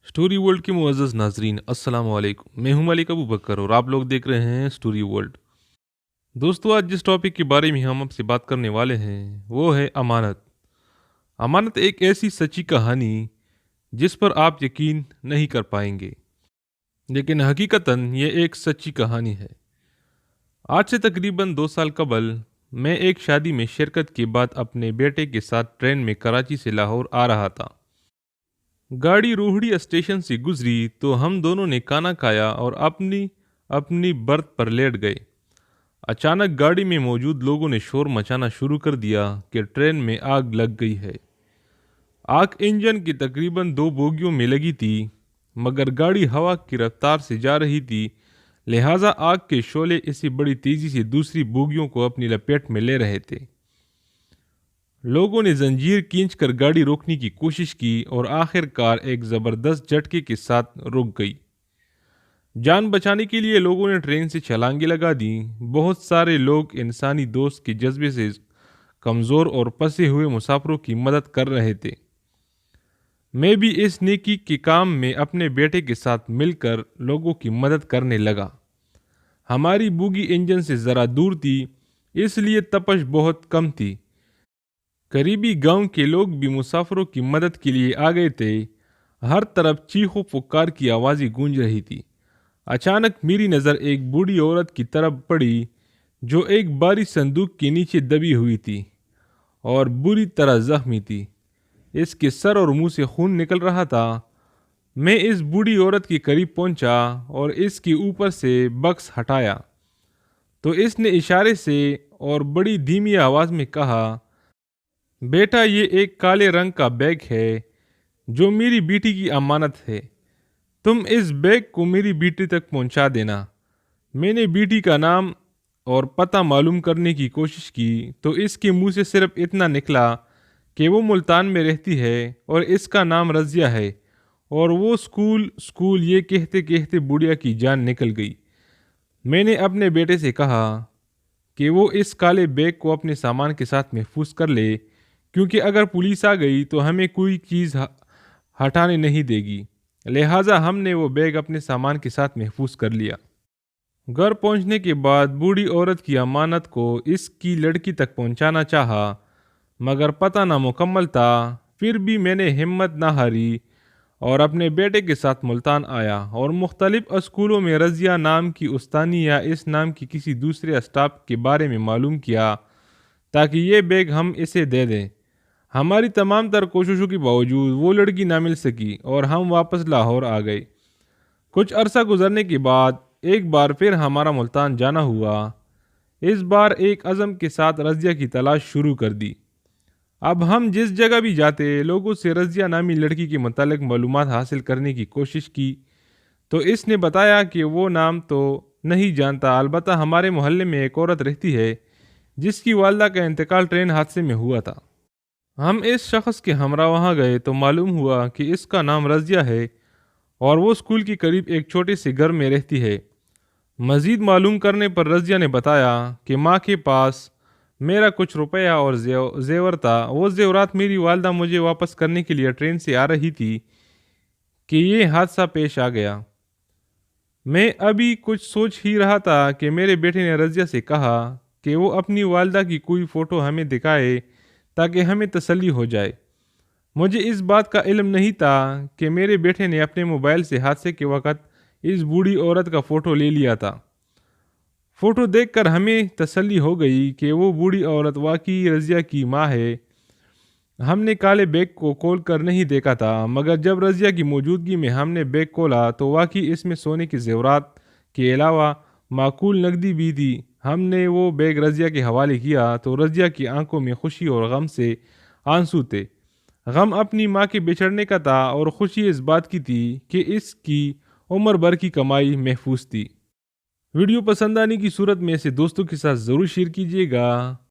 Story world के मुअज़्ज़ज़ नाज़रीन अस्सलाम वालेकुम। मैं हूं मलिक अबू बकर और आप लोग देख रहे हैं स्टोरी वर्ल्ड। दोस्तों, आज जिस टॉपिक के बारे में हम आपसे बात करने वाले हैं वो है अमानत। अमानत एक ऐसी सच्ची कहानी जिस पर आप यकीन नहीं कर पाएंगे, लेकिन हकीकतन ये एक सच्ची कहानी है। आज से तकरीबन 2 साल कबल मैं एक शादी में शिरकत के बाद अपने बेटे के साथ ट्रेन में कराची से लाहौर आ रहा था। गाड़ी रोहड़ी स्टेशन से गुजरी तो हम दोनों ने खाना खाया और अपनी अपनी बर्थ पर लेट गए। अचानक गाड़ी में मौजूद लोगों ने शोर मचाना शुरू कर दिया कि ट्रेन में आग लग गई है। आग इंजन की तकरीबन 2 बोगियों में लगी थी, मगर गाड़ी हवा की रफ्तार से जा रही थी, लिहाजा आग के शोले इसी बड़ी तेजी से दूसरी बोगियों को अपनी लपेट में ले रहे थे। लोगों ने जंजीर खींचकर गाड़ी रोकने की कोशिश की और आखिरकार एक ज़बरदस्त झटके के साथ रुक गई। जान बचाने के लिए लोगों ने ट्रेन से छलांगे लगा दी। बहुत सारे लोग इंसानी दोस्त के जज्बे से कमज़ोर और फंसे हुए मुसाफिरों की मदद कर रहे थे। मैं भी इस नेकी के काम में अपने बेटे के साथ मिलकर लोगों की मदद करने लगा। हमारी बोगी इंजन से ज़रा दूर थी, इसलिए तपश बहुत कम थी। करीबी गांव के लोग भी मुसाफिरों की मदद के लिए आ गए थे। हर तरफ चीखों पुकार की आवाज़ें गूंज रही थी। अचानक मेरी नज़र एक बूढ़ी औरत की तरफ पड़ी जो एक भारी संदूक के नीचे दबी हुई थी और बुरी तरह जख्मी थी। इसके सर और मुंह से खून निकल रहा था। मैं इस बूढ़ी औरत के करीब पहुंचा और इसके ऊपर से बक्स हटाया तो इसने इशारे से और बड़ी धीमी आवाज़ में कहा, बेटा, ये एक काले रंग का बैग है जो मेरी बेटी की अमानत है। तुम इस बैग को मेरी बेटी तक पहुंचा देना। मैंने बेटी का नाम और पता मालूम करने की कोशिश की तो इसके मुंह से सिर्फ इतना निकला कि वो मुल्तान में रहती है और इसका नाम रज़िया है, और वो स्कूल स्कूल ये कहते कहते बुढ़िया की जान निकल गई। मैंने अपने बेटे से कहा कि वो इस काले बैग को अपने सामान के साथ महफूज कर ले, क्योंकि अगर पुलिस आ गई तो हमें कोई चीज़ हटाने नहीं देगी। लिहाजा हमने वो बैग अपने सामान के साथ महफूज कर लिया। घर पहुंचने के बाद बूढ़ी औरत की अमानत को इसकी लड़की तक पहुंचाना चाहा, मगर पता नामुकम्मल था। फिर भी मैंने हिम्मत ना हारी और अपने बेटे के साथ मुल्तान आया और मुख्तलिफ स्कूलों में रज़िया नाम की उस्तानी या इस नाम की किसी दूसरे स्टाफ के बारे में मालूम किया ताकि ये बैग हम इसे दे दें। हमारी तमाम तर कोशिशों के बावजूद वो लड़की ना मिल सकी और हम वापस लाहौर आ गए। कुछ अरसा गुजरने के बाद एक बार फिर हमारा मुल्तान जाना हुआ। इस बार एक अज़म के साथ रज़िया की तलाश शुरू कर दी। अब हम जिस जगह भी जाते लोगों से रज़िया नामी लड़की के मुतालिक मालूमात हासिल करने की कोशिश की तो इसने बताया कि वो नाम तो नहीं जानता, अलबत्ता हमारे मोहल्ले में एक औरत रहती है जिसकी वालदा का इंतकाल ट्रेन हादसे में हुआ था। हम इस शख्स के हमरा वहाँ गए तो मालूम हुआ कि इसका नाम रज़िया है और वो स्कूल के करीब एक छोटे से घर में रहती है। मज़ीद मालूम करने पर रज़िया ने बताया कि माँ के पास मेरा कुछ रुपया और जेवर था। वो जेवरात मेरी वालदा मुझे वापस करने के लिए ट्रेन से आ रही थी कि ये हादसा पेश आ गया। मैं अभी कुछ सोच ही रहा था कि मेरे बेटे ने रज़िया से कहा कि वो अपनी वालदा की कोई फ़ोटो हमें दिखाए ताकि हमें तसल्ली हो जाए। मुझे इस बात का इल्म नहीं था कि मेरे बेटे ने अपने मोबाइल से हादसे के वक़्त इस बूढ़ी औरत का फ़ोटो ले लिया था। फ़ोटो देखकर हमें तसल्ली हो गई कि वो बूढ़ी औरत वाकई रज़िया की माँ है। हमने काले बैग को खोल कर नहीं देखा था, मगर जब रज़िया की मौजूदगी में हमने बैग खोला तो वाकई इसमें सोने की ज़ेवरात के अलावा माकूल नकदी भी थी। हमने वो बैग रज़िया के हवाले किया तो रज़िया की आंखों में खुशी और गम से आंसू थे। गम अपनी माँ के बिछड़ने का था और खुशी इस बात की थी कि इसकी उम्र भर की कमाई महफूज थी। वीडियो पसंद आने की सूरत में इसे दोस्तों के साथ ज़रूर शेयर कीजिएगा।